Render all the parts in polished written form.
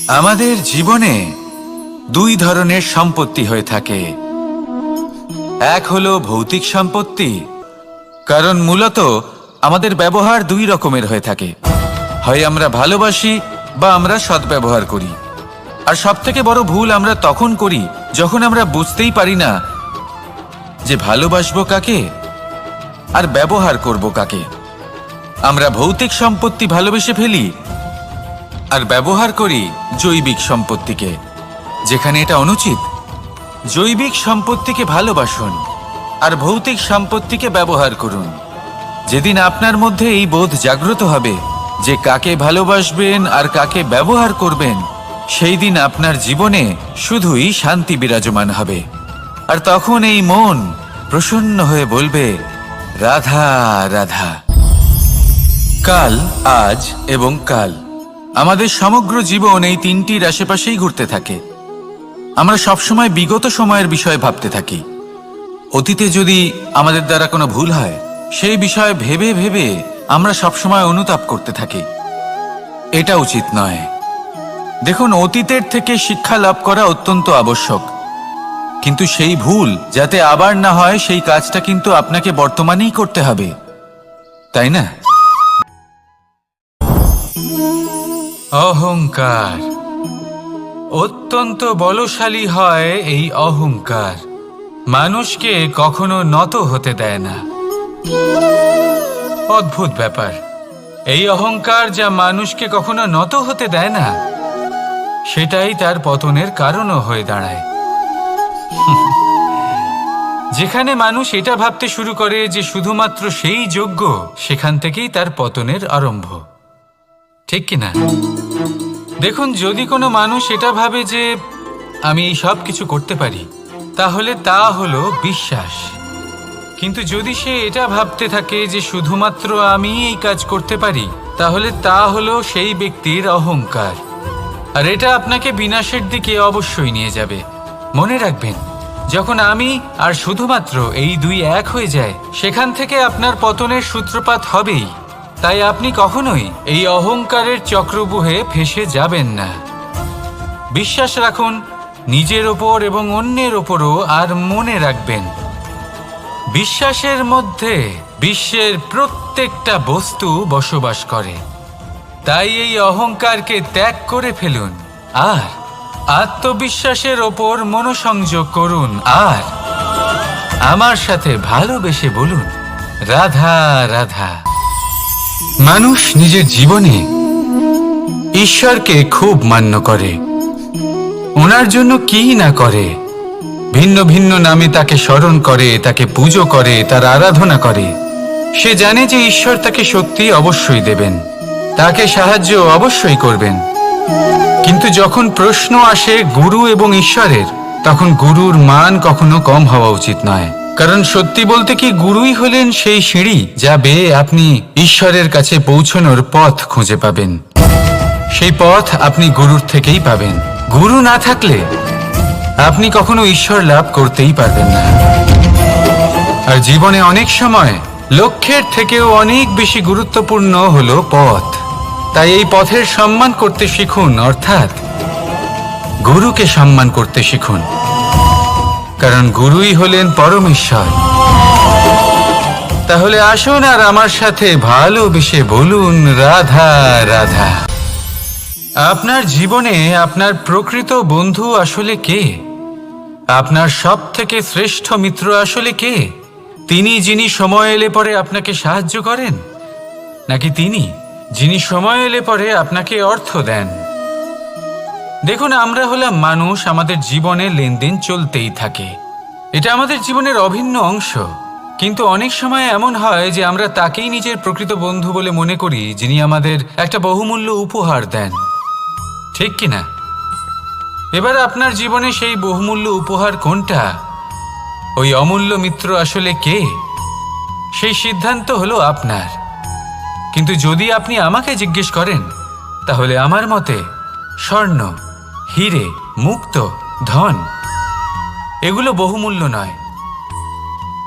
আমাদের জীবনে দুই ধরনের সম্পত্তি হয়ে থাকে। এক হলো ভৌতিক সম্পত্তি, কারণ মূলত আমাদের ব্যবহার দুই রকমের হয়ে থাকে। হয় আমরা ভালোবাসি বা আমরা সদ্ব্যবহার করি। আর সবথেকে বড় ভুল আমরা তখন করি যখন আমরা বুঝতেই পারি না যে ভালোবাসবো কাকে আর ব্যবহার করব কাকে। আমরা ভৌতিক সম্পত্তি ভালোবেসে ফেলি আর ব্যবহার করি জৈবিক সম্পত্তিকে, যেখানে এটা অনুচিত। জৈবিক সম্পত্তিকে ভালোবাসুন আর ভৌতিক সম্পত্তিকে ব্যবহার করুন। যেদিন আপনার মধ্যে এই বোধ জাগ্রত হবে যে কাকে ভালোবাসবেন আর কাকে ব্যবহার করবেন, সেই দিন আপনার জীবনে শুধুই শান্তি বিরাজমান হবে। আর তখন এই মন প্রসন্ন হয়ে বলবে, রাধা রাধা। কাল, আজ এবং কাল, আমাদের সমগ্র জীবন এই তিনটির আশেপাশেই ঘুরতে থাকে। আমরা সবসময় বিগত সময়ের বিষয়ে ভাবতে থাকি। অতীতে যদি আমাদের দ্বারা কোনো ভুল হয়, সেই বিষয়ে ভেবে ভেবে আমরা সবসময় অনুতাপ করতে থাকি। এটা উচিত নয়। দেখুন, অতীতের থেকে শিক্ষা লাভ করা অত্যন্ত আবশ্যক, কিন্তু সেই ভুল যাতে আবার না হয় সেই কাজটা কিন্তু আপনাকে বর্তমানেই করতে হবে, তাই না? অহংকার অত্যন্ত বলশালী হয়। এই অহংকার মানুষকে কখনো নত হতে দেয় না। অদ্ভুত ব্যাপার, এই অহংকার যা মানুষকে কখনো নত হতে দেয় না, সেটাই তার পতনের কারণও হয়ে দাঁড়ায়। যেখানে মানুষ এটা ভাবতে শুরু করে যে শুধুমাত্র সেই যোগ্য, সেখান থেকেই তার পতনের আরম্ভ, ঠিক কিনা? দেখুন, যদি কোনো মানুষ এটা ভাবে যে আমি এই সব কিছু করতে পারি, তাহলে তা হলো বিশ্বাস। কিন্তু যদি সে এটা ভাবতে থাকে যে শুধুমাত্র আমি এই কাজ করতে পারি, তাহলে তা হলো সেই ব্যক্তির অহংকার। আর এটা আপনাকে বিনাশের দিকে অবশ্যই নিয়ে যাবে। মনে রাখবেন, যখন আমি আর শুধুমাত্র এই দুই এক হয়ে যায়, সেখান থেকে আপনার পতনের সূত্রপাত হবেই। তাই আপনি কখনোই এই অহংকারের চক্রব্যূহে ফেঁসে যাবেন না। বিশ্বাস রাখুন নিজের ওপর এবং অন্যের ওপরও। আর মনে রাখবেন, বিশ্বাসের মধ্যে বিশ্বের প্রত্যেকটা বস্তু বসবাস করে। তাই এই অহংকারকে ত্যাগ করে ফেলুন আর আত্মবিশ্বাসের ওপর মনোসংযোগ করুন। আর আমার সাথে ভালোবেসে বলুন, রাধা রাধা। মানুষ নিজের জীবনে ঈশ্বরকে খুব মান্য করে। ওনার জন্য কি না করে, ভিন্ন ভিন্ন নামে তাকে স্মরণ করে, তাকে পুজো করে, তার আরাধনা করে। সে জানে যে ঈশ্বর তাকে শক্তি অবশ্যই দেবেন, তাকে সাহায্য অবশ্যই করবেন। কিন্তু যখন প্রশ্ন আসে গুরু এবং ঈশ্বরের, তখন গুরুর মান কখনো কম হওয়া উচিত নয়। কারণ সত্যি বলতে কি, গুরুই হলেন সেই সিঁড়ি যা বেয়ে আপনি ঈশ্বরের কাছে পৌঁছানোর পথ খুঁজে পাবেন। সেই পথ আপনি গুরুর থেকেই পাবেন। গুরু না থাকলে আপনি কখনো ঈশ্বর লাভ করতেই পারবেন না। আর জীবনে অনেক সময় লক্ষ্যের থেকেও অনেক বেশি গুরুত্বপূর্ণ হলো পথ। তাই এই পথের সম্মান করতে শিখুন, অর্থাৎ গুরুকে সম্মান করতে শিখুন, কারণ গুরুই হলেন পরমেশ্বর। তাহলে আসুন আর আমার সাথে ভালোবেসে বলুন, রাধা রাধা। আপনার জীবনে আপনার প্রকৃত বন্ধু আসলে কে? আপনার সব থেকে শ্রেষ্ঠ মিত্র আসলে কে? তিনি যিনি সময় এলে পরে আপনাকে সাহায্য করেন, নাকি তিনি যিনি সময় এলে পরে আপনাকে অর্থ দেন? দেখুন, আমরা হলাম মানুষ, আমাদের জীবনে লেনদেন চলতেই থাকে। এটা আমাদের জীবনের অভিন্ন অংশ। কিন্তু অনেক সময় এমন হয় যে আমরা তাকেই নিজের প্রকৃত বন্ধু বলে মনে করি, যিনি আমাদের একটা বহুমূল্য উপহার দেন, ঠিক কিনা? এবার আপনার জীবনে সেই বহুমূল্য উপহার কোনটা, ওই অমূল্য মিত্র আসলে কে, সেই সিদ্ধান্ত হলো আপনার। কিন্তু যদি আপনি আমাকে জিজ্ঞেস করেন, তাহলে আমার মতে স্বর্ণ, হিরে, মুক্ত, ধন এগুলো বহুমূল্য নয়।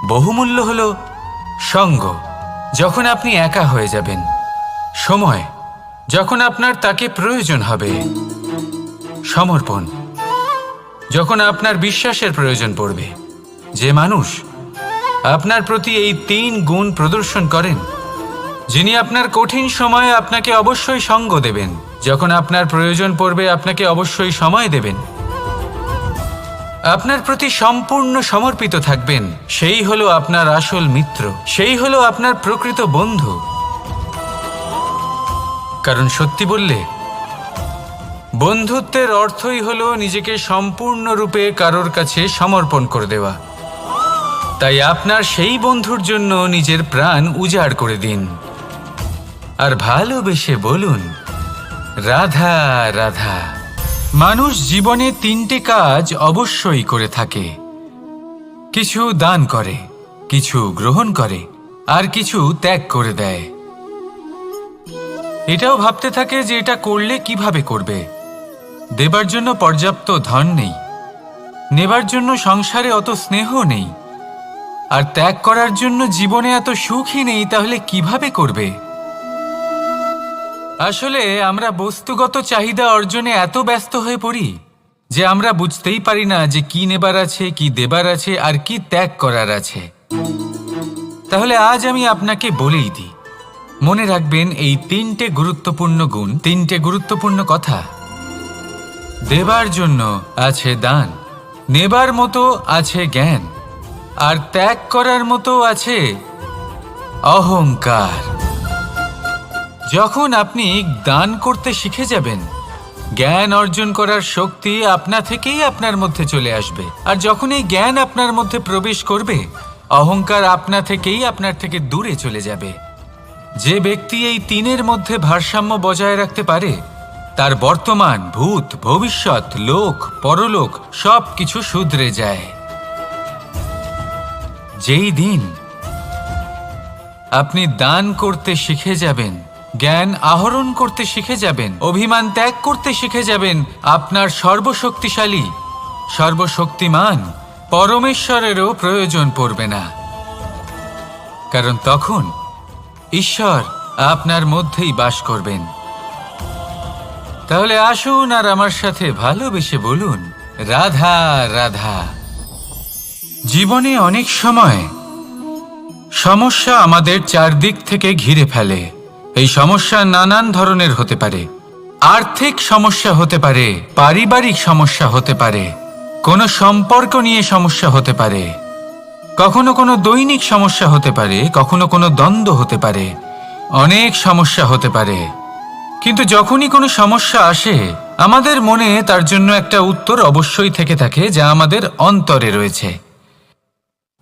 বহুমূল্য হলো সঙ্গ, যখন আপনি একা হয়ে যাবেন, সময়, যখন আপনার তাকে প্রয়োজন হবে, সমর্পণ। যখন আপনার বিশ্বাসের প্রয়োজন পড়বে, যে মানুষ আপনার প্রতি এই 3 গুণ প্রদর্শন করেন, যিনি আপনার কঠিন সময়ে আপনাকে অবশ্যই সঙ্গ দেবেন, যখন আপনার প্রয়োজন পড়বে আপনাকে অবশ্যই সময় দেবেন, আপনার প্রতি সম্পূর্ণ সমর্পিত থাকবেন, সেই হলো আপনার আসল মিত্র, সেই হলো আপনার প্রকৃত বন্ধু। কারণ সত্যি বললে, বন্ধুত্বের অর্থই হলো নিজেকে সম্পূর্ণরূপে কারোর কাছে সমর্পণ করে দেওয়া। তাই আপনার সেই বন্ধুর জন্য নিজের প্রাণ উজাড় করে দিন আর ভালোবেসে বলুন, রাধা রাধা। মানুষ জীবনে 3টে কাজ অবশ্যই করে থাকে। কিছু দান করে, কিছু গ্রহণ করে, আর কিছু ত্যাগ করে দেয়। এটাও ভাবতে থাকে যে এটা করলে কিভাবে করবে। দেবার জন্য পর্যাপ্ত ধন নেই, নেবার জন্য সংসারে অত স্নেহ নেই, আর ত্যাগ করার জন্য জীবনে এত সুখই নেই, তাহলে কিভাবে করবে? আসলে আমরা বস্তুগত চাহিদা অর্জনে এত ব্যস্ত হয়ে পড়ি যে আমরা বুঝতেই পারি না যে কি নেবার আছে, কি দেবার আছে, আর কি ত্যাগ করার আছে। তাহলে আজ আমি আপনাকে বলেই দিই, মনে রাখবেন এই 3টে গুরুত্বপূর্ণ গুণ, 3টে গুরুত্বপূর্ণ কথা। দেবার জন্য আছে দান, নেবার মতো আছে জ্ঞান, আর ত্যাগ করার মতো আছে অহংকার। যখন আপনি দান করতে শিখে যাবেন, জ্ঞান অর্জন করার শক্তি আপনা থেকেই আপনার মধ্যে চলে আসবে। আর যখন এই জ্ঞান আপনার মধ্যে প্রবেশ করবে, অহংকার আপনা থেকেই আপনার থেকে দূরে চলে যাবে। যে ব্যক্তি এই 3-এর মধ্যে ভারসাম্য বজায় রাখতে পারে, তার বর্তমান, ভূত, ভবিষ্যৎ, লোক, পরলোক সব কিছু শুধরে যায়। যেই দিন আপনি দান করতে শিখে যাবেন, জ্ঞান আহরণ করতে শিখে যাবেন, অভিমান ত্যাগ করতে শিখে যাবেন, আপনার সর্বশক্তিশালী, সর্বশক্তিমান পরমেশ্বরেরও প্রয়োজন পড়বে না। কারণ তখন ঈশ্বর আপনার মধ্যেই বাস করবেন। তাহলে আসুন আর আমার সাথে ভালোবেসে বলুন, রাধা রাধা। জীবনে অনেক সময় সমস্যা আমাদের চারদিক থেকে ঘিরে ফেলে। এই সমস্যা নানান ধরনের হতে পারে। আর্থিক সমস্যা হতে পারে, পারিবারিক সমস্যা হতে পারে, কোনো সম্পর্ক নিয়ে সমস্যা হতে পারে, কখনো কোনো দৈনিক সমস্যা হতে পারে, কখনো কোনো দ্বন্দ্ব হতে পারে, অনেক সমস্যা হতে পারে। কিন্তু যখনই কোনো সমস্যা আসে, আমাদের মনে তার জন্য একটা উত্তর অবশ্যই থেকে থাকে, যা আমাদের অন্তরে রয়েছে।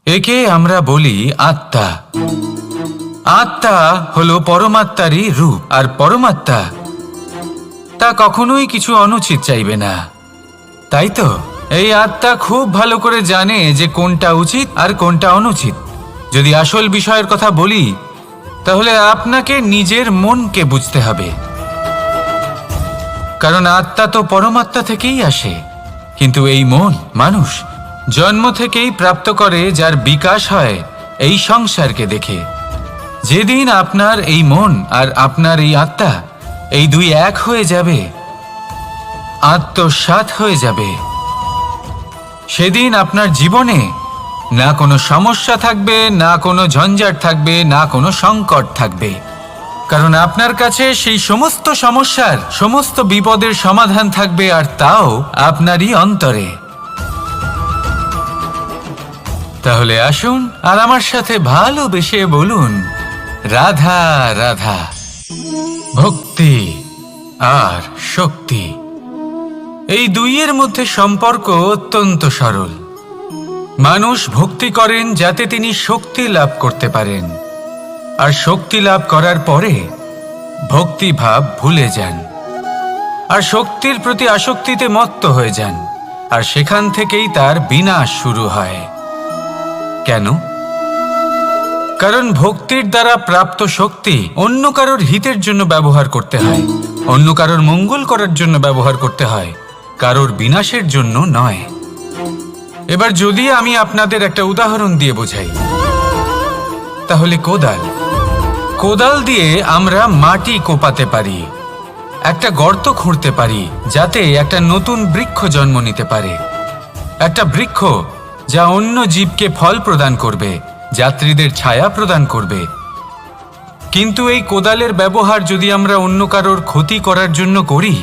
একে আমরা বলি আত্মা। আত্মা হলো পরমাত্মারই রূপ, আর পরমাত্মা তা কখনোই কিছু অনুচিত চাইবে না, তাই তো? এই আত্মা খুব ভালো করে জানে যে কোনটা উচিত আর কোনটা অনুচিত। যদি আসল বিষয়ের কথা বলি, তাহলে আপনাকে নিজের মনকে বুঝতে হবে। কারণ আত্মা তো পরমাত্মা থেকেই আসে। কিন্তু এই মন মানুষ জন্ম থেকেই প্রাপ্ত করে, যার বিকাশ হয় এই সংসারকে দেখে। যেদিন আপনার এই মন আর আপনার এই আত্মা, এই দুই এক হয়ে যাবে, আত্মসাৎ হয়ে যাবে, সেদিন আপনার জীবনে না কোনো সমস্যা থাকবে, না কোনো ঝঞ্ঝাট থাকবে, না কোনো সংকট থাকবে। কারণ আপনার কাছে সেই সমস্ত সমস্যার, সমস্ত বিপদের সমাধান থাকবে, আর তাও আপনারই অন্তরে। তাহলে আসুন আর আমার সাথে ভালোবেসে বলুন, রাধা রাধা। ভক্তি আর শক্তি, এই দুইয়ের মধ্যে সম্পর্ক অত্যন্ত সরল। মানুষ ভক্তি করেন যাতে তিনি শক্তি লাভ করতে পারেন, আর শক্তি লাভ করার পরে ভক্তিভাব ভুলে যান, আর শক্তির প্রতি আসক্তিতে মত্ত হয়ে যান, আর সেখান থেকেই তার বিনাশ শুরু হয়। কেন? কারণ ভক্তির দ্বারা প্রাপ্ত শক্তি অন্য কারোর হিতের জন্য ব্যবহার করতে হয়, অন্য কারোর মঙ্গল করার জন্য ব্যবহার করতে হয়, কারোর বিনাশের জন্য নয়। এবার যদি আমি আপনাদের একটা উদাহরণ দিয়ে বোঝাই, তাহলে কোদাল দিয়ে আমরা মাটি কোপাতে পারি। একটা গর্ত খুঁড়তে পারি যাতে একটা নতুন বৃক্ষ জন্ম নিতে পারে, একটা বৃক্ষ যা অন্য জীবকে ফল প্রদান করবে, যাত্রীদের ছায়া প্রদান করবে। কিন্তু এই কোদালের ব্যবহার যদি আমরা অন্য কারোর ক্ষতি করার জন্য করি,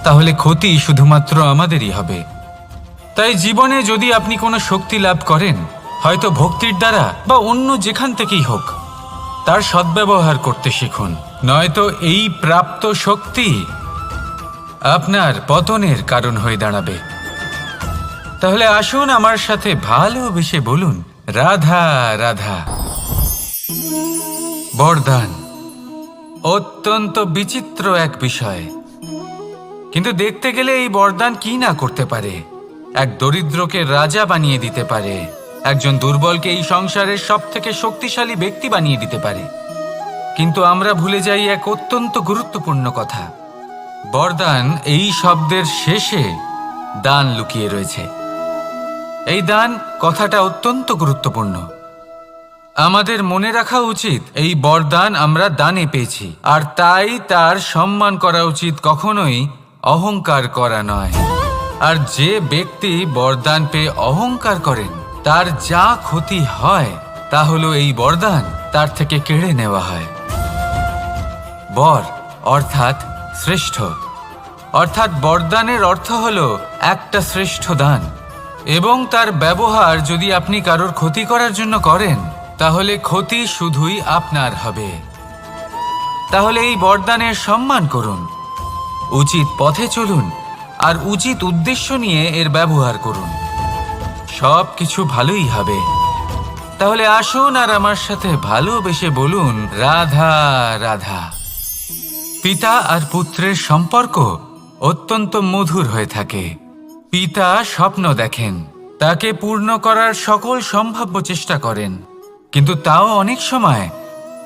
তাহলে ক্ষতি শুধুমাত্র আমাদেরই হবে। তাই জীবনে যদি আপনি কোনো শক্তি লাভ করেন, হয়তো ভক্তির দ্বারা বা অন্য যেখান থেকেই হোক, তার সদ্ব্যবহার করতে শিখুন, নয়তো এই প্রাপ্ত শক্তি আপনার পতনের কারণ হয়ে দাঁড়াবে। তাহলে আসুন আমার সাথে ভালোবেসে বলুন, রাধা রাধা। বরদান অত্যন্ত বিচিত্র এক বিষয়, কিন্তু দেখতে গেলে এই বরদান কি না করতে পারে। এক দরিদ্রকে রাজা বানিয়ে দিতে পারে, একজন দুর্বলকে এই সংসারের সবথেকে শক্তিশালী ব্যক্তি বানিয়ে দিতে পারে। কিন্তু আমরা ভুলে যাই এক অত্যন্ত গুরুত্বপূর্ণ কথা। বরদান এই শব্দের শেষে দান লুকিয়ে রয়েছে। এই দান কথাটা অত্যন্ত গুরুত্বপূর্ণ। আমাদের মনে রাখা উচিত এই বরদান আমরা দানে পেয়েছি, আর তাই তার সম্মান করা উচিত, কখনোই অহংকার করা নয়। আর যে ব্যক্তি বরদান পেয়ে অহংকার করেন, তার যা ক্ষতি হয় তা হলো এই বরদান তার থেকে কেড়ে নেওয়া হয়। বর অর্থাৎ শ্রেষ্ঠ, অর্থাৎ বরদানের অর্থ হলো একটা শ্রেষ্ঠ দান, এবং তার ব্যবহার যদি আপনি কারোর ক্ষতি করার জন্য করেন, তাহলে ক্ষতি শুধুই আপনার হবে। তাহলে এই বরদানের সম্মান করুন, উচিত পথে চলুন, আর উচিত উদ্দেশ্য নিয়ে এর ব্যবহার করুন, সব কিছু ভালোই হবে। তাহলে আসুন আর আমার সাথে ভালোবেসে বলুন, রাধা রাধা। পিতা আর পুত্রের সম্পর্ক অত্যন্ত মধুর হয়ে থাকে। পিতা স্বপ্ন দেখেন, তাকে পূর্ণ করার সকল সম্ভাব্য চেষ্টা করেন, কিন্তু তাও অনেক সময়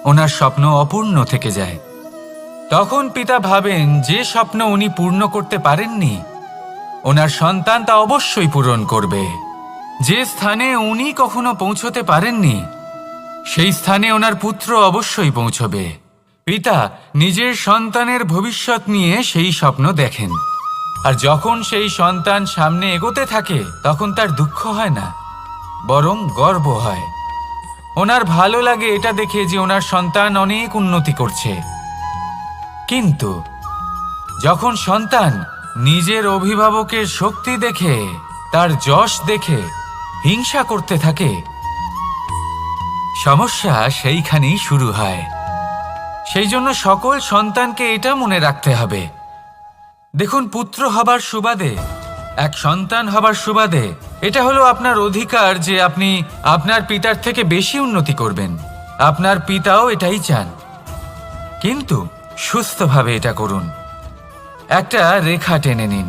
ওনার স্বপ্ন অপূর্ণ থেকে যায়। তখন পিতা ভাবেন যে স্বপ্ন উনি পূর্ণ করতে পারেননি, ওনার সন্তান তা অবশ্যই পূরণ করবে। যে স্থানে উনি কখনো পৌঁছতে পারেননি, সেই স্থানে ওনার পুত্র অবশ্যই পৌঁছবে। পিতা নিজের সন্তানের ভবিষ্যৎ নিয়ে সেই স্বপ্ন দেখেন, আর যখন সেই সন্তান সামনে এগোতে থাকে, তখন তার দুঃখ হয় না, বরং গর্ব হয়। ওনার ভালো লাগে এটা দেখে যে ওনার সন্তান অনেক উন্নতি করছে। কিন্তু যখন সন্তান নিজের অভিভাবকের শক্তি দেখে, তার যশ দেখে হিংসা করতে থাকে, সমস্যা সেইখানেই শুরু হয়। সেই জন্য সকল সন্তানকে এটা মনে রাখতে হবে, দেখুন, পুত্র হবার সুবাদে, এক সন্তান হবার সুবাদে এটা হলো আপনার অধিকার যে আপনি আপনার পিতার থেকে বেশি উন্নতি করবেন। আপনার পিতাও এটাই চান, কিন্তু সুস্থভাবে এটা করুন। একটা রেখা টেনে নিন,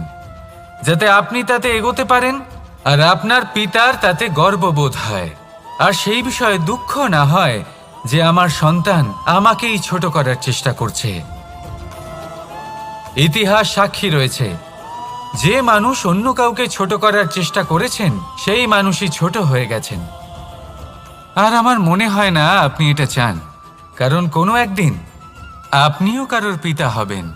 যাতে আপনি তাতে এগোতে পারেন, আর আপনার পিতার তাতে গর্ববোধ হয়, আর সেই বিষয়ে দুঃখ না হয় যে আমার সন্তান আমাকেই ছোট করার চেষ্টা করছে। ইতিহাস সাক্ষী রয়েছে, যে মানুষ অন্য কাউকে ছোট করার চেষ্টা করেছেন, সেই মানুষই ছোট হয়ে গেছেন। আর আমার মনে হয় না আপনি এটা চান, কারণ কোনো একদিন আপনিও কারোর পিতা হবেন।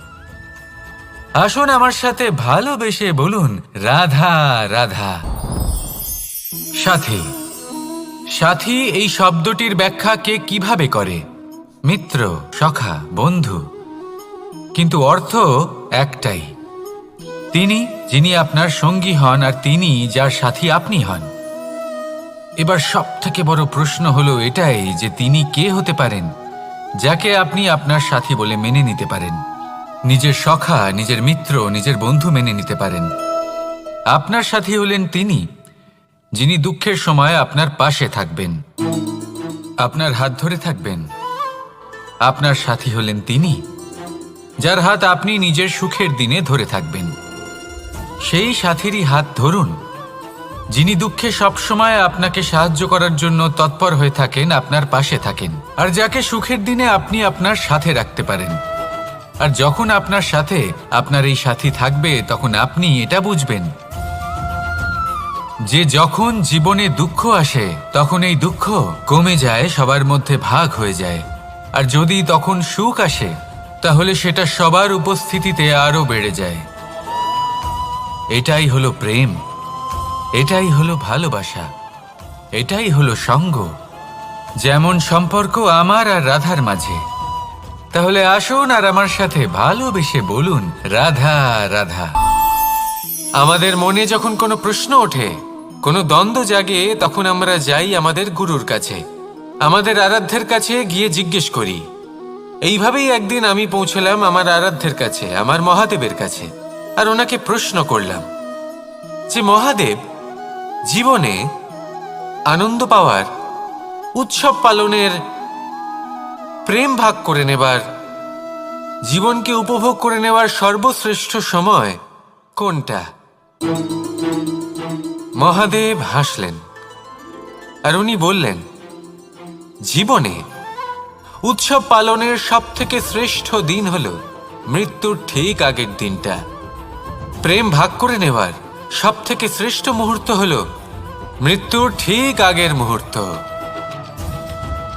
আসুন আমার সাথে ভালোবেসে বলুন, রাধা রাধা। সাথী। সাথী এই শব্দটির ব্যাখ্যা কে কিভাবে করে? মিত্র, সখা, বন্ধু, কিন্তু অর্থ একটাই। তিনি যিনি আপনার সঙ্গী হন, আর তিনি যার সাথী আপনি হন। এবার সব থেকে বড় প্রশ্ন হলো এটাই যে তিনি কে হতে পারেন যাকে আপনি আপনার সাথী বলে মেনে নিতে পারেন, নিজের সখা, নিজের মিত্র, নিজের বন্ধু মেনে নিতে পারেন। আপনার সাথী হলেন তিনি যিনি দুঃখের সময় আপনার পাশে থাকবেন, আপনার হাত ধরে থাকবেন। আপনার সাথী হলেন তিনি যার হাত আপনি নিজের সুখের দিনে ধরে থাকবেন। সেই সাথীরই হাত ধরুন যিনি দুঃখে সবসময় আপনাকে সাহায্য করার জন্য তৎপর হয়ে থাকেন, আপনার পাশে থাকেন, আর যাকে সুখের দিনে আপনি আপনার সাথে রাখতে পারেন। আর যখন আপনার সাথে আপনার এই সাথী থাকবে, তখন আপনি এটা বুঝবেন যে যখন জীবনে দুঃখ আসে, তখন এই দুঃখ কমে যায়, সবার মধ্যে ভাগ হয়ে যায়। আর যদি তখন সুখ আসে, তাহলে সেটা সবার উপস্থিতিতে আরো বেড়ে যায়। এটাই হলো প্রেম, এটাই হলো ভালোবাসা, এটাই হলো সঙ্গ। যেমন সম্পর্ক আমার আর রাধার মাঝে। তাহলে আসুন আর আমার সাথে ভালোবেসে বলুন, রাধা রাধা। আমাদের মনে যখন কোনো প্রশ্ন ওঠে, কোনো দ্বন্দ্ব জাগে, তখন আমরা যাই আমাদের গুরুর কাছে, আমাদের আরাধ্যের কাছে গিয়ে জিজ্ঞেস করি। এইভাবেই একদিন আমি পৌঁছলাম আমার আরাধ্যের কাছে, আমার মহাদেবের কাছে, আর ওনাকে প্রশ্ন করলাম যে মহাদেব, জীবনে আনন্দ পাওয়ার, উৎসব পালনের, প্রেম ভাগ করে নেবার, জীবনকে উপভোগ করে নেওয়ার সর্বশ্রেষ্ঠ সময় কোনটা? মহাদেব হাসলেন আর উনি বললেন, জীবনে উৎসব পালনের সবথেকে শ্রেষ্ঠ দিন হলো মৃত্যুর ঠিক আগের দিনটা। প্রেম ভাগ করে নেওয়ার সবথেকে শ্রেষ্ঠ মুহূর্ত হলো মৃত্যুর ঠিক আগের মুহূর্ত।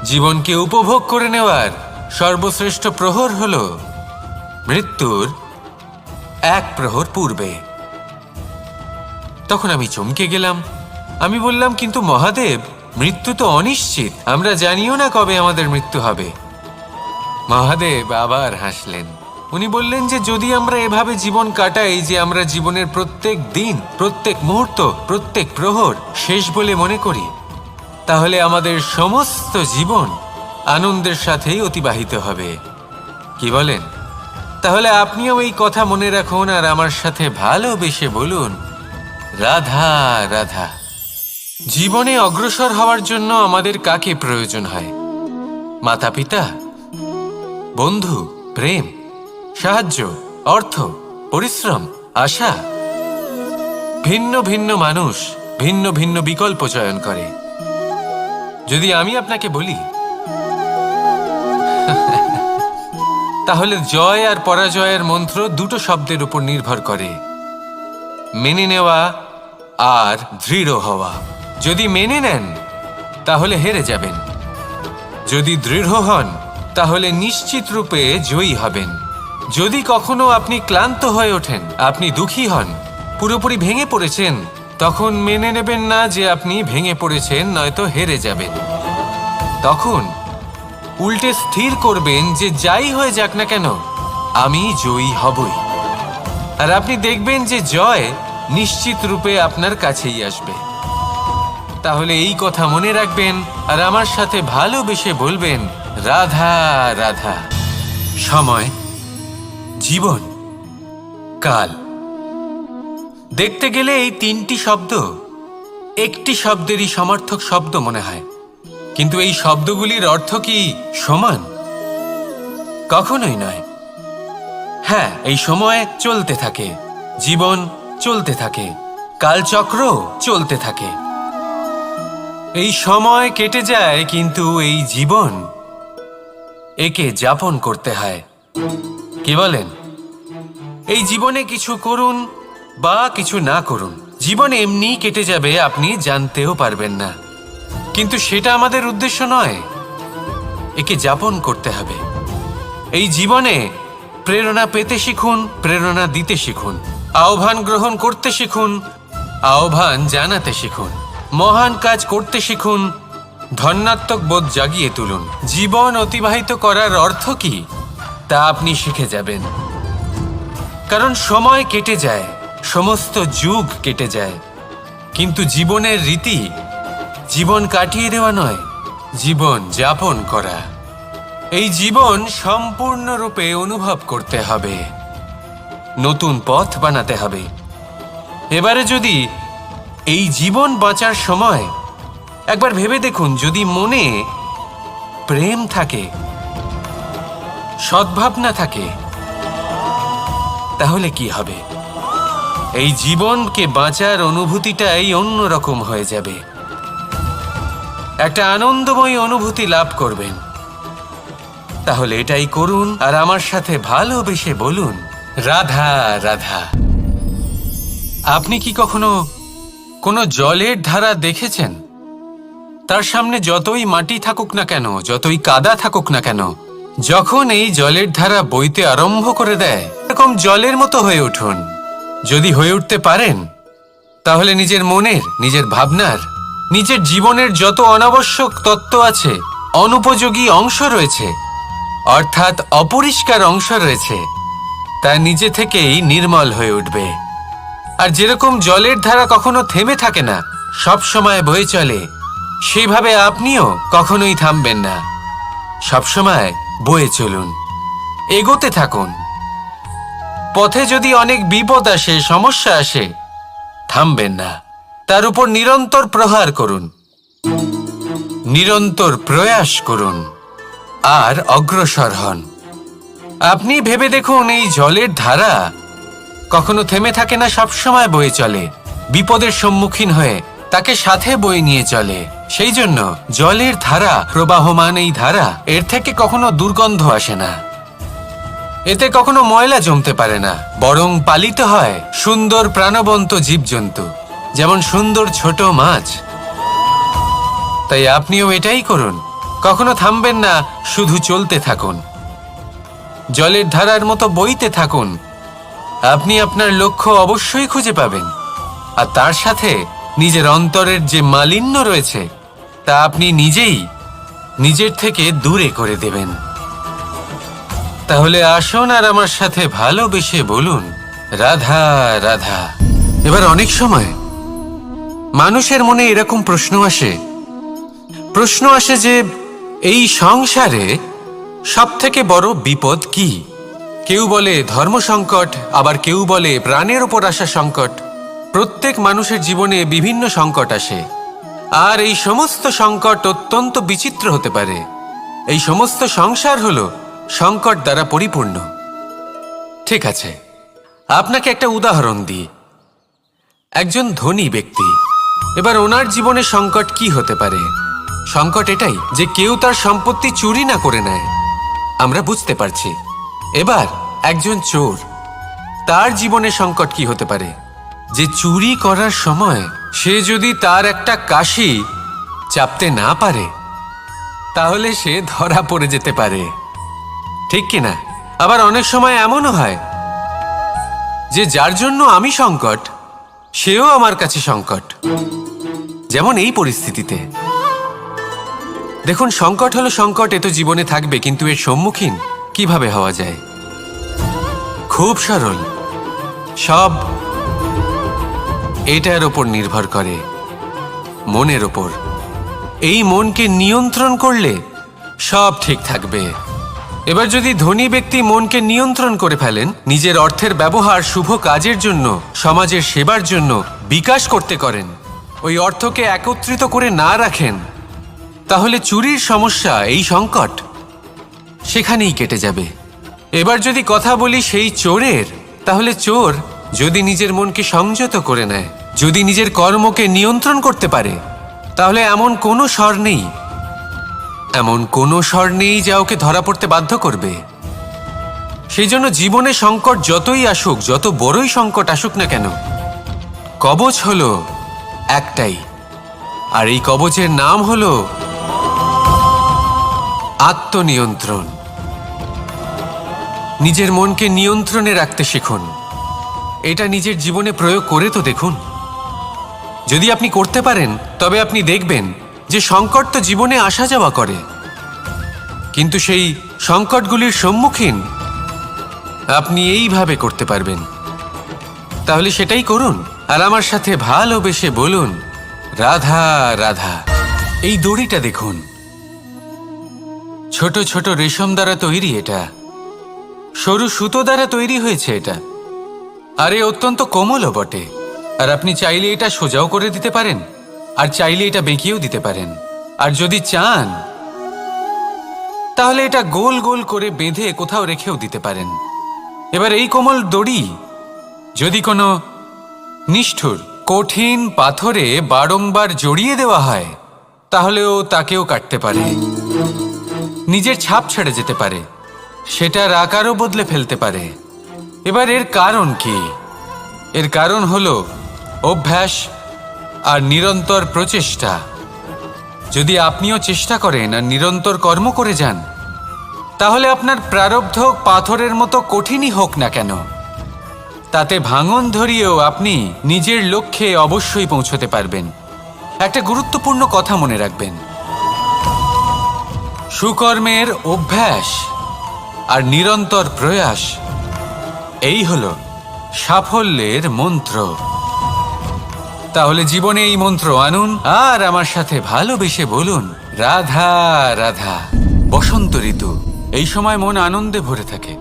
জীবনকে উপভোগ করে নেওয়ার সর্বশ্রেষ্ঠ প্রহর হলো মৃত্যুর এক প্রহর পূর্বে। তখন আমি চমকে গেলাম। আমি বললাম, কিন্তু মহাদেব, মৃত্যু তো অনিশ্চিত, আমরা জানিও না কবে আমাদের মৃত্যু হবে। মহাদেব আবার হাসলেন। উনি বললেন যে যদি আমরা এভাবে জীবন কাটাই যে আমরা জীবনের প্রত্যেক দিন, প্রত্যেক মুহূর্ত, প্রত্যেক প্রহর শেষ বলে মনে করি, তাহলে আমাদের সমস্ত জীবন আনন্দের সাথেই অতিবাহিত হবে। কি বলেন? তাহলে আপনিও এই কথা মনে রাখুন আর আমার সাথে ভালোবেসে বলুন, রাধা রাধা। জীবনে অগ্রসর হওয়ার জন্য আমাদের কাকে প্রয়োজন হয়? মাতা পিতা, বন্ধু, প্রেম, সাহায্য, অর্থ, পরিশ্রম, আশা। ভিন্ন ভিন্ন মানুষ ভিন্ন ভিন্ন বিকল্প চয়ন করে। যদি আমি আপনাকে বলি, তাহলে জয় আর পরাজয়ের মন্ত্র দুটো শব্দের উপর নির্ভর করে, মেনে নেওয়া আর দৃঢ় হওয়া। যদি মেনে নেন তাহলে হেরে যাবেন, যদি দৃঢ় হন তাহলে নিশ্চিত রূপে জয়ী হবেন। যদি কখনো আপনি ক্লান্ত হয়ে ওঠেন, আপনি দুঃখী হন, পুরোপুরি ভেঙে পড়েছেন, তখন মেনে নেবেন না যে আপনি ভেঙে পড়েছেন, নয়তো হেরে যাবেন। তখন উল্টে স্থির করবেন যে যাই হয়ে যাক না কেন, আমি জয়ী হবই। আর আপনি দেখবেন যে জয় নিশ্চিত রূপে আপনার কাছেই আসবে। তাহলে এই কথা মনে রাখবেন আর আমার সাথে ভালোবেসে বলবেন, রাধা রাধা। সময়, জীবন, কাল। দেখতে গেলে এই তিনটি শব্দ একটি শব্দেরই সমার্থক শব্দ মনে হয়, কিন্তু এই শব্দগুলির অর্থ কি সমান? কখনোই নয়। হ্যাঁ, এই সময় চলতে থাকে, জীবন চলতে থাকে, কালচক্র চলতে থাকে। এই সময় কেটে যায়, কিন্তু এই জীবন, একে যাপন করতে হয়। কি বলেন? এই জীবনে কিছু করুন বা কিছু না করুন, জীবন এমনি কেটে যাবে, আপনি জানতেও পারবেন না। কিন্তু সেটা আমাদের উদ্দেশ্য নয়, একে যাপন করতে হবে। এই জীবনে প্রেরণা পেতে শিখুন, প্রেরণা দিতে শিখুন, আহ্বান গ্রহণ করতে শিখুন, আহ্বান জানাতে শিখুন, মহান কাজ করতে শিখুন, ধন্যাত্মক বোধ জাগিয়ে তুলুন। জীবন অতিবাহিত করার অর্থ কি তা আপনি শিখে যাবেন। কারণ সময় কেটে যায়, সমস্ত যুগ কেটে যায়, কিন্তু জীবনের রীতি জীবন কাটিয়ে দেওয়া নয়, জীবন যাপন করা। এই জীবন সম্পূর্ণরূপে অনুভব করতে হবে, নতুন পথ বানাতে হবে। এবারে যদি এই জীবন বাঁচার সময় একবার ভেবে দেখুন, যদি মনে প্রেম থাকে, সদ্ভাবনা থাকে, তাহলে কি হবে? এই জীবনকে বাঁচার অনুভূতিটাই অন্যরকম হয়ে যাবে, একটা আনন্দময় অনুভূতি লাভ করবেন। তাহলে এটাই করুন আর আমার সাথে ভালোবেসে বলুন, রাধা রাধা। আপনি কি কখনো কোনো জলের ধারা দেখেছেন? তার সামনে যতই মাটি থাকুক না কেন, যতই কাদা থাকুক না কেন, যখন এই জলের ধারা বইতে আরম্ভ করে দেয়, এরকম জলের মতো হয়ে উঠুন। যদি হয়ে উঠতে পারেন, তাহলে নিজের মনের, নিজের ভাবনার, নিজের জীবনের যত অনাবশ্যক তত্ত্ব আছে, অনুপযোগী অংশ রয়েছে, অর্থাৎ অপরিষ্কার অংশ রয়েছে, তা নিজে থেকেই নির্মল হয়ে উঠবে। আর যেরকম জলের ধারা কখনো থেমে থাকে না, সব সময় বয়ে চলে, সেইভাবে আপনিও কখনোই থামবেন না। সবসময় বয়ে চলুন, এগোতে থাকুন। পথে যদি অনেক বিপদ আসে, সমস্যা আসে, থামবেন না, তার উপর নিরন্তর প্রহার করুন, নিরন্তর প্রয়াস করুন আর অগ্রসর হন। আপনি ভেবে দেখুন, এই জলের ধারা কখনো থেমে থাকে না, সবসময় বয়ে চলে, বিপদের সম্মুখীন হয়ে তাকে সাথে বয়ে নিয়ে চলে। সেই জন্য জলের ধারা, প্রবাহমান এই ধারা, এর থেকে কখনো দুর্গন্ধ আসে না, এতে কখনো ময়লা জমতে পারে না, বরং পালিত হয় সুন্দর প্রাণবন্ত জীবজন্তু, যেমন সুন্দর ছোট মাছ। তাই আপনিও এটাই করুন, কখনো থামবেন না, শুধু চলতে থাকুন, জলের ধারার মতো বইতে থাকুন। আপনি আপনার লক্ষ্য অবশ্যই খুঁজে পাবেন, আর তার সাথে নিজের অন্তরের যে মালিন্য রয়েছে, তা আপনি নিজেই নিজের থেকে দূরে করে দেবেন। তাহলে আসুন আর আমার সাথে ভালোবেসে বলুন, রাধা রাধা। এবার অনেক সময় মানুষের মনে এরকম প্রশ্ন আসে যে এই সংসারে সব থেকে বড় বিপদ কি? কেউ বলে ধর্ম সংকট, আবার কেউ বলে প্রাণের ওপর আসা সংকট। প্রত্যেক মানুষের জীবনে বিভিন্ন সংকট আসে, আর এই সমস্ত সংকট অত্যন্ত বিচিত্র হতে পারে। এই সমস্ত সংসার হলো সংকট দ্বারা পরিপূর্ণ। ঠিক আছে, আপনাকে একটা উদাহরণ দিই। একজন ধনী ব্যক্তি, এবার ওনার জীবনে সংকট কি হতে পারে? সংকট এটাই যে কেউ তার সম্পত্তি চুরি না করে নেয়, আমরা বুঝতে পারছি। এবার একজন চোর, তার জীবনে সংকট কি হতে পারে? যে চুরি করার সময় সে যদি তার একটা কাশি চাপতে না পারে, তাহলে সে ধরা পড়ে যেতে পারে, ঠিক কিনা? আবার অনেক সময় এমনও হয় যে যার জন্য আমি সংকট, সেও আমার কাছে সংকট। যেমন এই পরিস্থিতিতে দেখুন, সংকট হলো সংকট, এ তো জীবনে থাকবে, কিন্তু এর সম্মুখীন কিভাবে হওয়া যায়? খুব সরল, সব এটার ওপর নির্ভর করে, মনের ওপর। এই মনকে নিয়ন্ত্রণ করলে সব ঠিক থাকবে। এবার যদি ধনী ব্যক্তি মনকে নিয়ন্ত্রণ করে ফেলেন, নিজের অর্থের ব্যবহার শুভ কাজের জন্য, সমাজের সেবার জন্য বিকাশ করতে করেন, ওই অর্থকে একত্রিত করে না রাখেন, তাহলে চুরির সমস্যা, এই সংকট সেখানেই কেটে যাবে। এবার যদি কথা বলি সেই চোরের, তাহলে চোর যদি নিজের মনকে সংযত করে নেয়, যদি নিজের কর্মকে নিয়ন্ত্রণ করতে পারে, তাহলে এমন কোনো স্বর নেই যা ওকে ধরা পড়তে বাধ্য করবে। সেই জন্য জীবনে সংকট যতই আসুক, যত বড়ই সংকট আসুক না কেন, কবচ হলো একটাই, আর এই কবচের নাম হলো আত্মনিয়ন্ত্রণ। নিজের মনকে নিয়ন্ত্রণে রাখতে শিখুন। এটা নিজের জীবনে প্রয়োগ করে তো দেখুন। যদি আপনি করতে পারেন, তবে আপনি দেখবেন যে সংকট তো জীবনে আসা যাওয়া করে, কিন্তু সেই সংকটগুলির সম্মুখীন আপনি এইভাবে করতে পারবেন। তাহলে সেটাই করুন, আর আমার সাথে ভালোবেসে বলুন, রাধা রাধা। এই দড়িটা দেখুন, ছোট ছোট রেশম দ্বারা তৈরি, এটা সরু সুতো দ্বারা তৈরি হয়েছে এটা, আর এ অত্যন্ত কোমলও বটে। আর আপনি চাইলে এটা সোজাও করে দিতে পারেন, আর চাইলে এটা বেঁকিয়েও দিতে পারেন, আর যদি চান তাহলে এটা গোল গোল করে বেঁধে কোথাও রেখেও দিতে পারেন। এবার এই কোমল দড়ি যদি কোনো নিষ্ঠুর কঠিন পাথরে বারংবার জড়িয়ে দেওয়া হয়, তাহলেও তাকেও কাটতে পারে, নিজের ছাপ ছেড়ে যেতে পারে, সেটার আকারও বদলে ফেলতে পারে। এবার এর কারণ কি? এর কারণ হলো অভ্যাস আর নিরন্তর প্রচেষ্টা। যদি আপনিও চেষ্টা করেন আর নিরন্তর কর্ম করে যান, তাহলে আপনার প্রারব্ধ পাথরের মতো কঠিনই হোক না কেন, তাতে ভাঙন ধরিয়েও আপনি নিজের লক্ষ্যে অবশ্যই পৌঁছতে পারবেন। একটা গুরুত্বপূর্ণ কথা মনে রাখবেন, সুকর্মের অভ্যাস আর নিরন্তর প্রয়াস, এই হলো সাফল্যের মন্ত্র। তাহলে জীবনে এই মন্ত্র আনুন আর আমার সাথে ভালোবেসে বলুন, রাধা রাধা। বসন্ত ঋতু, এই সময় মন আনন্দে ভরে থাকে।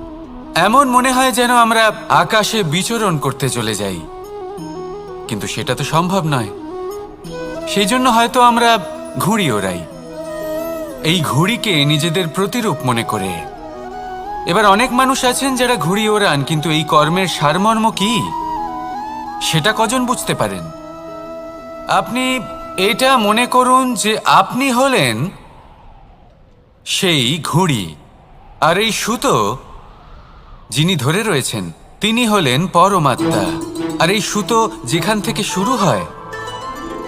এমন মনে হয় যেন আমরা আকাশে বিচরণ করতে চলে যাই, কিন্তু সেটা তো সম্ভব নয়। সেই জন্য হয়তো আমরা ঘুড়ি ওড়াই, এই ঘুড়িকে নিজেদের প্রতিরূপ মনে করে। এবার অনেক মানুষ আছেন যারা ঘুড়ি ওড়ান, কিন্তু এই কর্মের সারমর্ম কি সেটা কজন বুঝতে পারেন? আপনি এটা মনে করুন যে আপনি হলেন সেই ঘুড়ি, আর এই সুতো যিনি ধরে রয়েছেন তিনি হলেন পরমাত্মা। আর এই সুতো যেখান থেকে শুরু হয়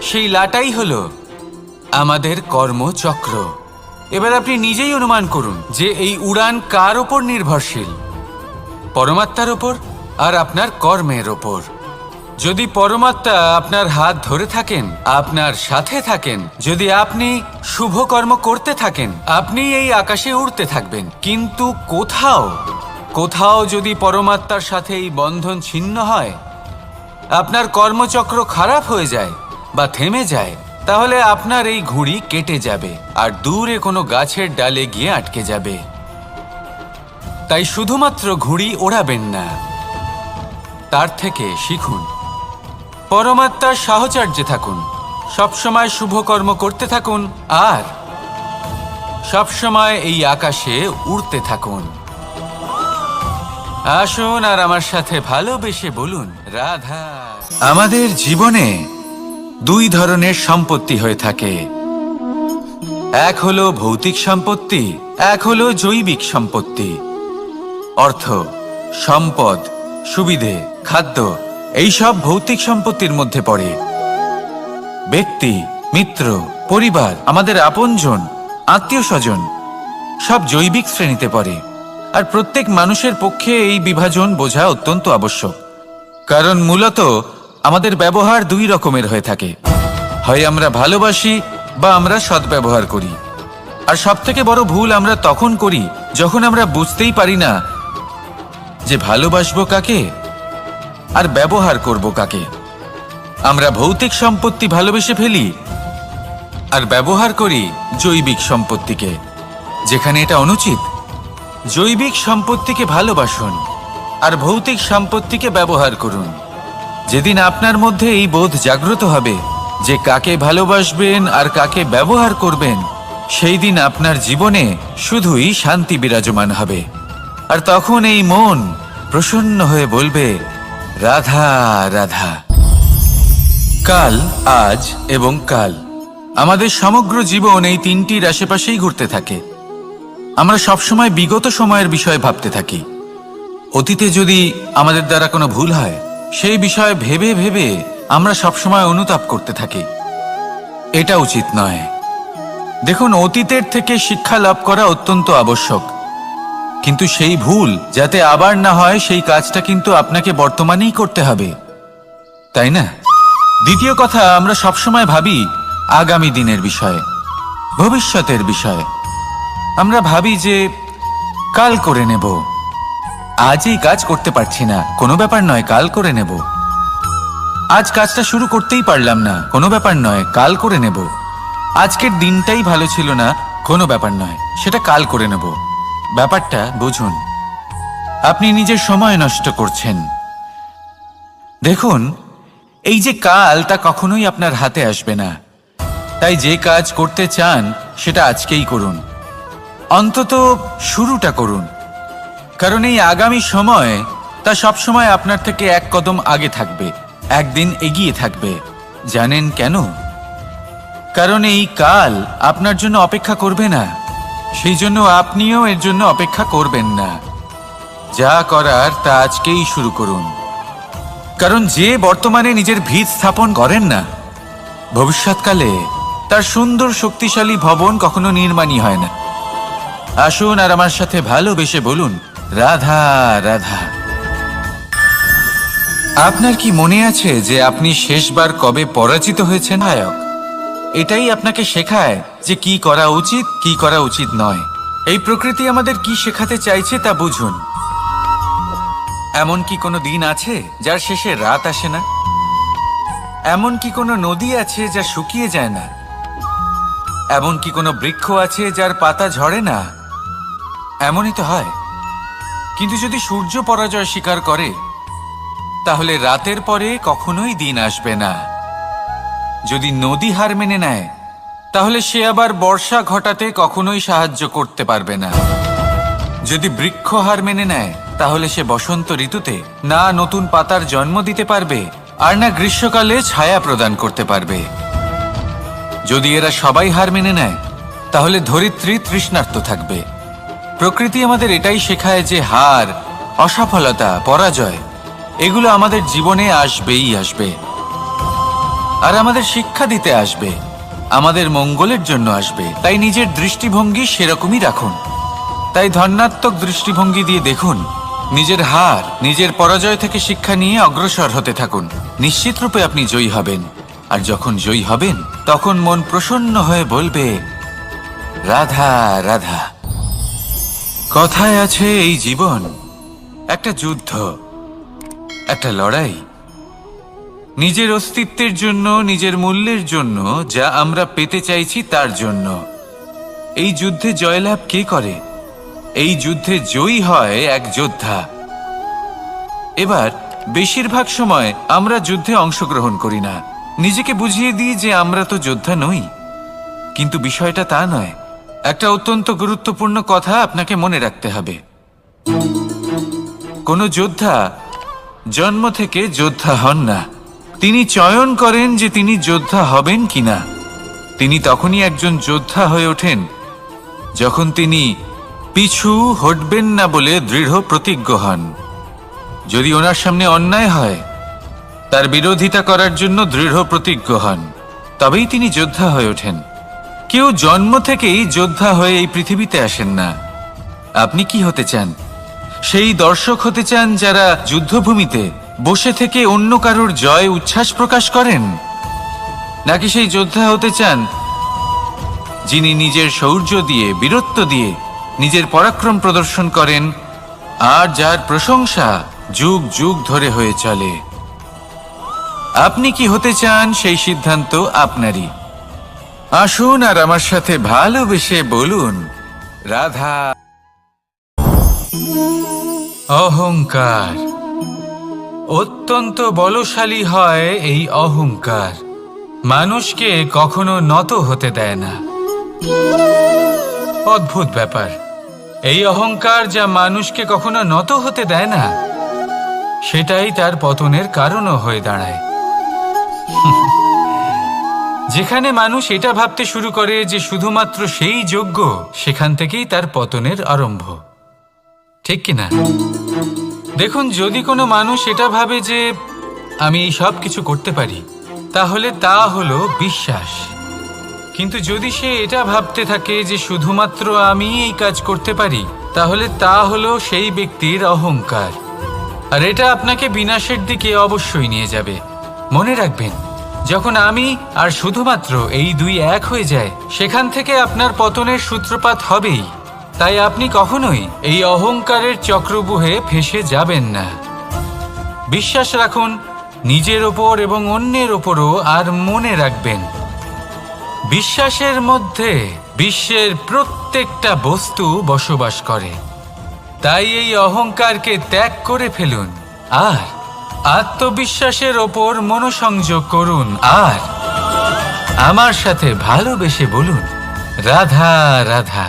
সেই লাটাই হলো আমাদের কর্মচক্র। এবার আপনি নিজেই অনুমান করুন যে এই উড়ান কার ওপর নির্ভরশীল, পরমাত্মার ওপর আর আপনার কর্মের ওপর। যদি পরমাত্মা আপনার হাত ধরে থাকেন, আপনার সাথে থাকেন, যদি আপনি শুভ কর্ম করতে থাকেন, আপনি এই আকাশে উড়তে থাকবেন। কিন্তু কোথাও যদি পরমাত্মার সাথে এই বন্ধন ছিন্ন হয়, আপনার কর্মচক্র খারাপ হয়ে যায় বা থেমে যায়, তাহলে আপনার এই ঘুড়ি কেটে যাবে আর দূরে কোনো গাছের ডালে গিয়ে আটকে যাবে। তাই শুধুমাত্র ঘুড়ি ওড়াবেন না, তার থেকে শিখুন, পরমাত্মার সাহচর্যে থাকুন, সবসময় শুভ কর্ম করতে থাকুন আর সবসময় এই আকাশে উড়তে থাকুন। আসুন আর আমার সাথে ভালোবেসে বলুন, রাধা। আমাদের জীবনে দুই ধরনের সম্পত্তি হয়ে থাকে, এক হলো ভৌতিক সম্পত্তি, এক হলো জৈবিক সম্পত্তি। অর্থ, সম্পদ, সুবিধে, খাদ্য, এইসব ভৌতিক সম্পত্তির মধ্যে পড়ে। ব্যক্তি, মিত্র, পরিবার, আমাদের আপনজন, আত্মীয় স্বজন সব জৈবিক শ্রেণীতে পড়ে। আর প্রত্যেক মানুষের পক্ষে এই বিভাজন বোঝা অত্যন্ত আবশ্যক, কারণ মূলত আমাদের ব্যবহার দুই রকমের হয়ে থাকে। হয় আমরা ভালোবাসি বা আমরা সদ্ব্যবহার করি। আর সবথেকে বড় ভুল আমরা তখন করি যখন আমরা বুঝতেই পারি না যে ভালোবাসবো কাকে আর ব্যবহার করব কাকে। আমরা ভৌতিক সম্পত্তি ভালোবেসে ফেলি আর ব্যবহার করি জৈবিক সম্পত্তিকে, যেখানে এটা অনুচিত। জৈবিক সম্পত্তিকে ভালোবাসুন আর ভৌতিক সম্পত্তিকে ব্যবহার করুন। যেদিন আপনার মধ্যে এই বোধ জাগ্রত হবে যে কাকে ভালোবাসবেন আর কাকে ব্যবহার করবেন, সেই দিন আপনার জীবনে শুধুই শান্তি বিরাজমান হবে। আর তখন এই মন প্রসন্ন হয়ে বলবে, রাধা রাধা। কাল, আজ এবং কাল, আমাদের সমগ্র জীবন এই তিনটির আশেপাশেই ঘুরতে থাকে। আমরা সবসময় বিগত সময়ের বিষয়ে ভাবতে থাকি। অতীতে যদি আমাদের দ্বারা কোনো ভুল হয়, সেই বিষয়ে ভেবে ভেবে আমরা সবসময় অনুতাপ করতে থাকি। এটা উচিত নয়। দেখুন, অতীতের থেকে শিক্ষা লাভ করা অত্যন্ত আবশ্যক, কিন্তু সেই ভুল যাতে আবার না হয় সেই কাজটা কিন্তু আপনাকে বর্তমানেই করতে হবে, তাই না? দ্বিতীয় কথা, আমরা সবসময় ভাবি আগামী দিনের বিষয়ে, ভবিষ্যতের বিষয়ে। আমরা ভাবি যে কাল করে নেব, আজ এই কাজ করতে পারছি না, কোনো ব্যাপার নয়, কাল করে নেব। আজ কাজটা শুরু করতেই পারলাম না, কোনো ব্যাপার নয়, কাল করে নেব। আজকের দিনটাই ভালো ছিল না, কোনো ব্যাপার নয়, সেটা কাল করে নেব। ব্যাপারটা বুঝুন, আপনি নিজের সময় নষ্ট করছেন। দেখুন, এই যে কাল, তা কখনোই আপনার হাতে আসবে না। তাই যে কাজ করতে চান সেটা আজকেই করুন, অন্তত শুরুটা করুন। কারণ এই আগামী সময় তা সবসময় আপনার থেকে এক কদম আগে থাকবে, একদিন এগিয়ে থাকবে। জানেন কেন? কারণ এই কাল আপনার জন্য অপেক্ষা করবে না, সেই জন্য আপনিও এর জন্য অপেক্ষা করবেন না। যা করার তা আজকেই শুরু করুন। কারণ যে বর্তমানে নিজের ভিত স্থাপন করেন না, ভবিষ্যৎকালে তার সুন্দর শক্তিশালী ভবন কখনো নির্মাণই হয় না। আসুন আর আমার সাথে ভালোবেসে বলুন, রাধা রাধা। আপনার কি মনে আছে যে আপনি শেষবার কবে পরাজিত হয়েছেন? নায়ক এটাই আপনাকে শেখায় যে কি করা উচিত, কি করা উচিত নয়। এই প্রকৃতি আমাদের কি শেখাতে চাইছে তা বুঝুন। এমন কি কোনো দিন আছে যার শেষে রাত আসে না? এমন কি কোনো নদী আছে যা শুকিয়ে যায় না? এমন কি কোনো বৃক্ষ আছে যার পাতা ঝরে না? এমনই তো হয়। কিন্তু যদি সূর্য পরাজয় স্বীকার করে, তাহলে রাতের পরে কখনোই দিন আসবে না। যদি নদী হার মেনে নেয়, তাহলে সে আবার বর্ষা ঘটাতে কখনোই সাহায্য করতে পারবে না। যদি বৃক্ষ হার মেনে নেয়, তাহলে সে বসন্ত ঋতুতে না নতুন পাতার জন্ম দিতে পারবে, আর না গ্রীষ্মকালে ছায়া প্রদান করতে পারবে। যদি এরা সবাই হার মেনে নেয়, তাহলে ধরিত্রী তৃষ্ণার্ত থাকবে। প্রকৃতি আমাদের এটাই শেখায় যে হার, অসফলতা, পরাজয় এগুলো আমাদের জীবনে আসবেই আসবে, আর আমাদের শিক্ষা দিতে আসবে, আমাদের মঙ্গলের জন্য আসবে। তাই নিজের দৃষ্টিভঙ্গি সেরকমই রাখুন। তাই ধনাত্মক দৃষ্টিভঙ্গি দিয়ে দেখুন, নিজের হার, নিজের পরাজয় থেকে শিক্ষা নিয়ে অগ্রসর হতে থাকুন। নিশ্চিত রূপে আপনি জয়ী হবেন। আর যখন জয়ী হবেন, তখন মন প্রসন্ন হয়ে বলবে, রাধা রাধা। কথায় আছে এই জীবন একটা যুদ্ধ, একটা লড়াই। নিজের অস্তিত্বের জন্য, নিজের মূল্যের জন্য, যা আমরা পেতে চাইছি তার জন্য। এই যুদ্ধে জয়লাভ কে করে? এই যুদ্ধে জয়ী হয় এক যোদ্ধা। এবার বেশিরভাগ সময় আমরা যুদ্ধে অংশগ্রহণ করি না। নিজেকে বুঝিয়ে দিই যে আমরা তো যোদ্ধা নই। কিন্তু বিষয়টা তা নয়। একটা অত্যন্ত গুরুত্বপূর্ণ কথা আপনাকে মনে রাখতে হবে। কোনো যোদ্ধা জন্ম থেকে যোদ্ধা হন না। তিনি চয়ন করেন যে তিনি যোদ্ধা হবেন কিনা। তিনি তখনই একজন যোদ্ধা হয়ে ওঠেন যখন তিনি পিছু হটবেন না বলে দৃঢ় প্রতিজ্ঞ হন। যদি ওনার সামনে অন্যায় হয়, তার বিরোধিতা করার জন্য দৃঢ় প্রতিজ্ঞ হন, তবেই তিনি যোদ্ধা হয়ে ওঠেন। কেউ জন্ম থেকেই যোদ্ধা হয়ে এই পৃথিবীতে আসেন না। আপনি কি হতে চান? সেই দর্শক হতে চান যারা যুদ্ধভূমিতে বসে থেকে অন্য কারোর জয় উচ্ছ্বাস প্রকাশ করেন? নাকি সেই যোদ্ধা হতে চান যিনি নিজের শৌর্য দিয়ে, বীরত্ব দিয়ে নিজের পরাক্রম প্রদর্শন করেন, আর যার প্রশংসা যুগ যুগ ধরে হয়ে চলে? আপনি কি হতে চান সেই সিদ্ধান্ত আপনারই। আসুন আর আমার সাথে ভালোবেসে বলুন, রাধা। অহংকার অত্যন্ত বলশালী হয়। এই অহংকার মানুষকে কখনো নত হতে দেয় না। অদ্ভুত ব্যাপার, এই অহংকার যা মানুষকে কখনো নত হতে দেয় না, সেটাই তার পতনের কারণও হয়ে দাঁড়ায়। যেখানে মানুষ এটা ভাবতে শুরু করে যে শুধুমাত্র সেই যোগ্য, সেখান থেকেই তার পতনের আরম্ভ। ঠিক কিনা? দেখুন, যদি কোনো মানুষ এটা ভাবে যে আমি এই সব কিছু করতে পারি, তাহলে তা হলো বিশ্বাস। কিন্তু যদি সে এটা ভাবতে থাকে যে শুধুমাত্র আমি এই কাজ করতে পারি, তাহলে তা হলো সেই ব্যক্তির অহংকার। আর এটা আপনাকে বিনাশের দিকে অবশ্যই নিয়ে যাবে। মনে রাখবেন, যখন আমি আর শুধুমাত্র এই দুই এক হয়ে যায়, সেখান থেকে আপনার পতনের সূত্রপাত হবেই। তাই আপনি কখনোই এই অহংকারের চক্রব্যূহে ফেঁসে যাবেন না। বিশ্বাস রাখুন নিজের ওপর এবং অন্যের ওপরও। আর মনে রাখবেন, বিশ্বাসের মধ্যে বিশ্বের প্রত্যেকটা বস্তু বসবাস করে। তাই এই অহংকারকে ত্যাগ করে ফেলুন আর আত্মবিশ্বাসের ওপর মনোসংযোগ করুন। আর আমার সাথে ভালোবেসে বলুন, রাধা রাধা।